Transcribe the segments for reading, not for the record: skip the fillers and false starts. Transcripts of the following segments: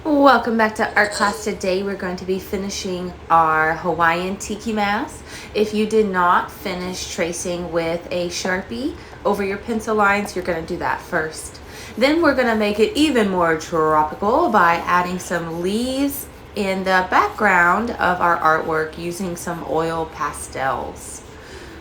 Welcome back to art class. Today we're going to be finishing our Hawaiian Tiki mask. If you did not finish tracing with a Sharpie over your pencil lines, you're going to do that first. Then we're going to make it even more tropical by adding some leaves in the background of our artwork using some oil pastels.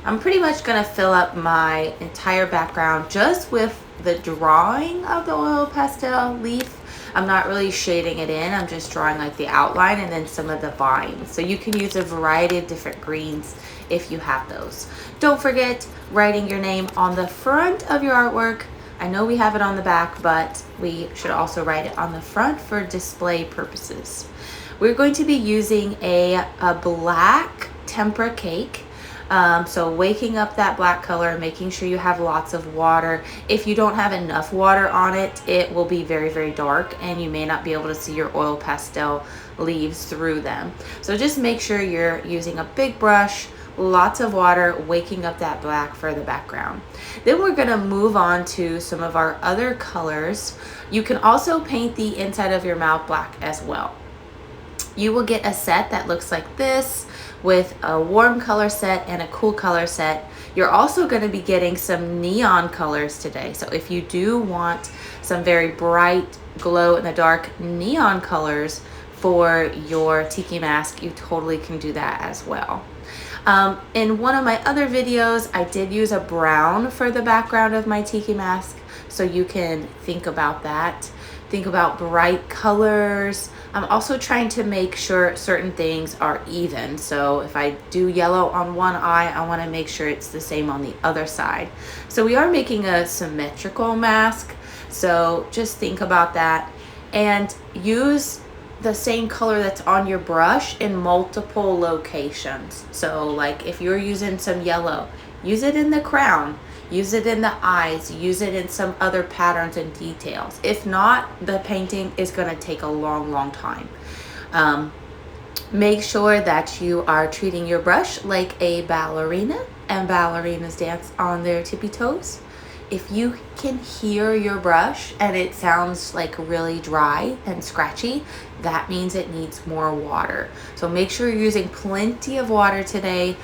I'm pretty much going to fill up my entire background just with the drawing of the oil pastel leaf. I'm not really shading it in, I'm just drawing like the outline and then some of the vines. So you can use a variety of different greens if you have those. Don't forget writing your name on the front of your artwork. I know we have it on the back, but we should also write it on the front for display purposes. We're going to be using a black tempera cake. So waking up that black color, making sure you have lots of water. If you don't have enough water on it, it will be very, very dark and you may not be able to see your oil pastel leaves through them. So just make sure you're using a big brush, lots of water, waking up that black for the background. Then we're going to move on to some of our other colors. You can also paint the inside of your mouth black as well. You will get a set that looks like this with a warm color set and a cool color set. You're also going to be getting some neon colors today. So if you do want some very bright glow in the dark neon colors for your Tiki mask, you totally can do that as well. In one of my other videos, I did use a brown for the background of my Tiki mask. So you can think about that. Think about bright colors. I'm also trying to make sure certain things are even. So if I do yellow on one eye, I want to make sure it's the same on the other side. So we are making a symmetrical mask. So just think about that and use the same color that's on your brush in multiple locations. So like if you're using some yellow, use it in the crown. Use it in the eyes, use it in some other patterns and details. If not, the painting is going to take a long, long time. Make sure that you are treating your brush like a ballerina, and ballerinas dance on their tippy toes. If you can hear your brush and it sounds like really dry and scratchy, that means it needs more water. So make sure you're using plenty of water today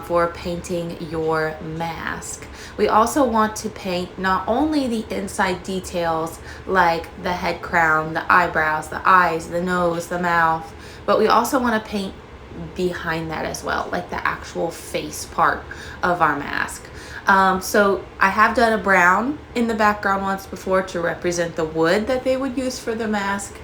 for painting your mask. We also want to paint not only the inside details like the head crown, the eyebrows, the eyes, the nose, the mouth, but we also want to paint behind that as well, like the actual face part of our mask. So I have done a brown in the background once before to represent the wood that they would use for the mask.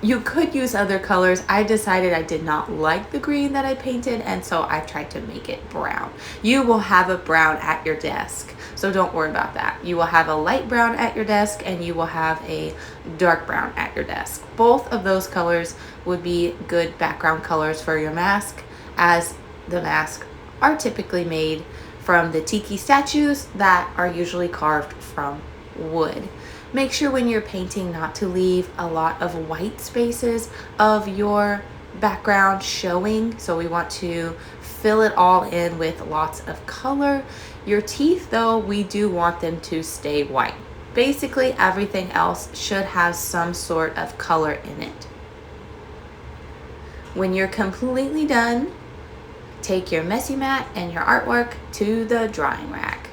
You could use other colors. I decided I did not like the green that I painted, and so I tried to make it brown. You will have a brown at your desk, so don't worry about that. You will have a light brown at your desk and you will have a dark brown at your desk. Both of those colors would be good background colors for your mask, as the masks are typically made from the Tiki statues that are usually carved from wood. Make sure when you're painting not to leave a lot of white spaces of your background showing. So we want to fill it all in with lots of color. Your teeth, though, we do want them to stay white. Basically, everything else should have some sort of color in it. When you're completely done, take your messy mat and your artwork to the drying rack.